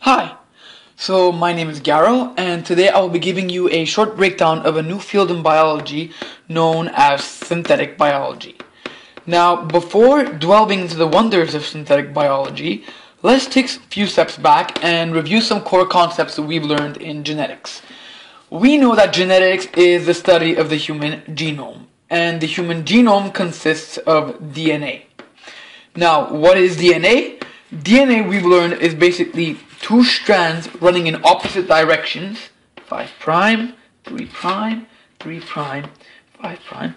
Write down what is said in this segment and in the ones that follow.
Hi, so my name is Garo, and today I will be giving you a short breakdown of a new field in biology known as synthetic biology. Now, before delving into the wonders of synthetic biology, let's take a few steps back and review some core concepts that we've learned in genetics. We know that genetics is the study of the human genome, and the human genome consists of DNA. Now, what is DNA? DNA, we've learned, is basically two strands running in opposite directions, 5 prime, 3 prime, 3 prime, 5 prime,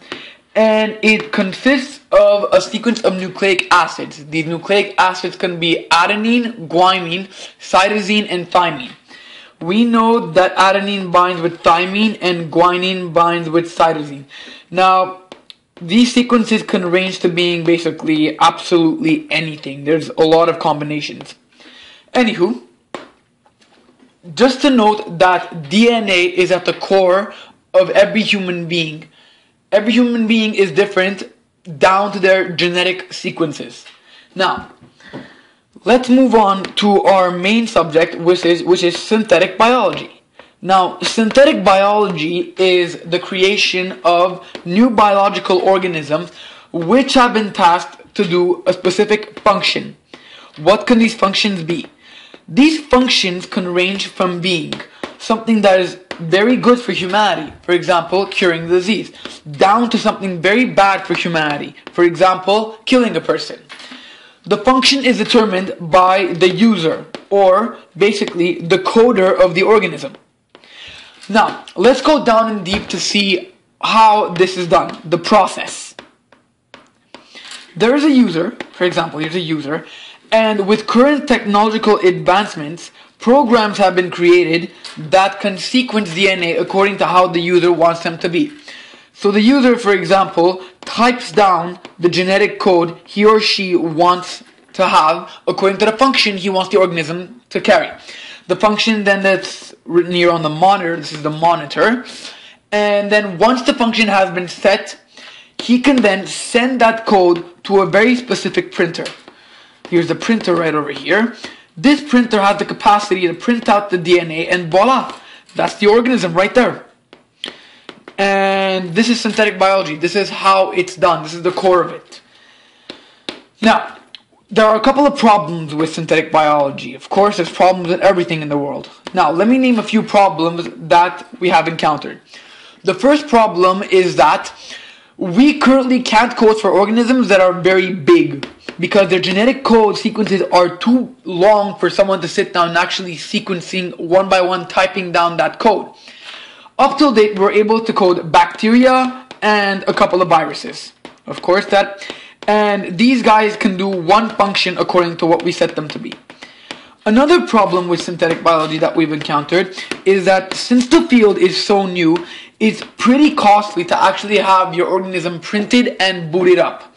and it consists of a sequence of nucleic acids. These nucleic acids can be adenine, guanine, cytosine, and thymine. We know that adenine binds with thymine and guanine binds with cytosine. Now, these sequences can range to being basically absolutely anything. There's a lot of combinations. Anywho, just to note that DNA is at the core of every human being. Every human being is different down to their genetic sequences. Now, let's move on to our main subject, which is synthetic biology. Now, synthetic biology is the creation of new biological organisms which have been tasked to do a specific function. What can these functions be? These functions can range from being something that is very good for humanity, for example, curing disease, down to something very bad for humanity, for example, killing a person. The function is determined by the user, or basically the coder of the organism. Now, let's go down in deep to see how this is done, the process. There is a user, for example, here's a user, and with current technological advancements, programs have been created that can sequence DNA according to how the user wants them to be. So the user, for example, types down the genetic code he or she wants to have according to the function he wants the organism to carry. The function then that's written here on the monitor, this is the monitor, and then once the function has been set, he can then send that code to a very specific printer. Here's the printer right over here. This printer has the capacity to print out the DNA, and voila, that's the organism right there. And this is synthetic biology. This is how it's done. This is the core of it. Now, there are a couple of problems with synthetic biology. Of course, there's problems with everything in the world. Now, let me name a few problems that we have encountered. The first problem is that we currently can't code for organisms that are very big because their genetic code sequences are too long for someone to sit down and actually sequencing one by one, typing down that code. Up till date, we're able to code bacteria and a couple of viruses. Of course, and these guys can do one function according to what we set them to be. Another problem with synthetic biology that we've encountered is that since the field is so new, it's pretty costly to actually have your organism printed and booted up.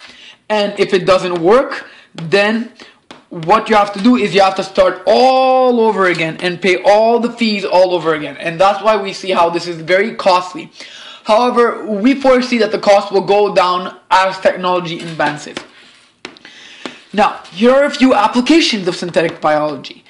And if it doesn't work, then what you have to do is you have to start all over again and pay all the fees all over again. And that's why we see how this is very costly. However, we foresee that the cost will go down as technology advances. Now, here are a few applications of synthetic biology.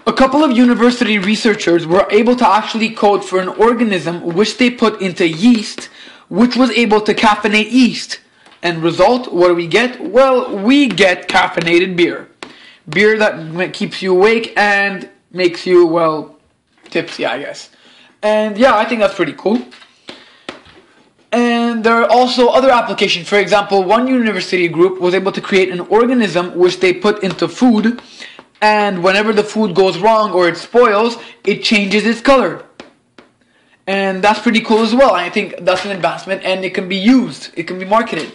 A couple of university researchers were able to actually code for an organism which they put into yeast, which was able to caffeinate yeast. And result, what do we get? Well, we get caffeinated beer. Beer that keeps you awake and makes you, well, tipsy, I guess. And yeah, I think that's pretty cool. And there are also other applications. For example, one university group was able to create an organism which they put into food, and whenever the food goes wrong or it spoils, it changes its color. And that's pretty cool as well. I think that's an advancement, and it can be used. It can be marketed.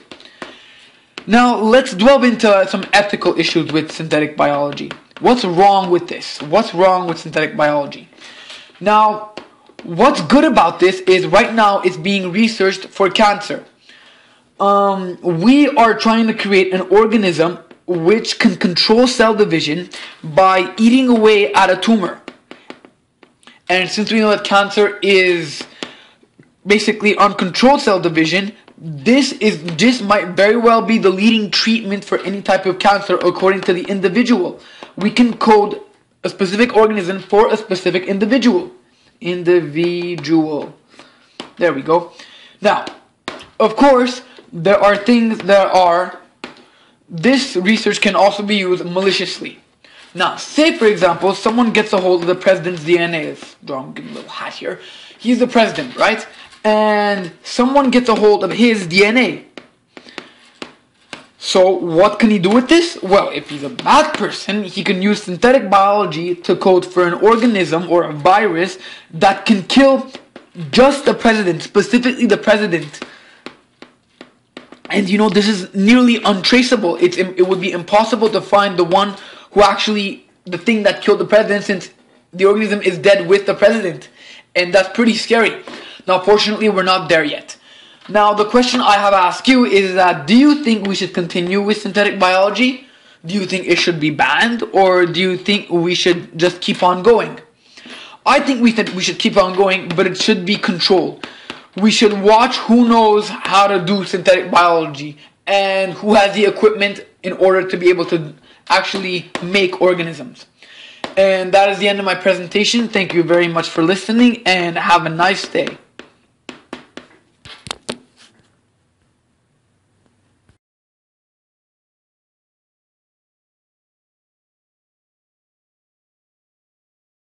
Now, let's delve into some ethical issues with synthetic biology. What's wrong with this? What's wrong with synthetic biology? Now, what's good about this is right now it's being researched for cancer. We are trying to create an organism which can control cell division by eating away at a tumor. And since we know that cancer is basically uncontrolled cell division, this might very well be the leading treatment for any type of cancer according to the individual. We can code a specific organism for a specific individual. Individual. There we go. Now, of course, there are things that are, this research can also be used maliciously. Now, say for example, someone gets a hold of the president's DNA. I'm giving a little hat here. He's the president, right? And someone gets a hold of his DNA. So what can he do with this? Well, if he's a bad person, he can use synthetic biology to code for an organism or a virus that can kill just the president, specifically the president. And this is nearly untraceable. It would be impossible to find the one who actually, the thing that killed the president, since the organism is dead with the president. And that's pretty scary. Now, fortunately, we're not there yet. Now, the question I have asked you is that, do you think we should continue with synthetic biology? Do you think it should be banned? Or do you think we should just keep on going? I think we should keep on going, but it should be controlled. We should watch who knows how to do synthetic biology and who has the equipment in order to be able to actually make organisms. And that is the end of my presentation. Thank you very much for listening and have a nice day.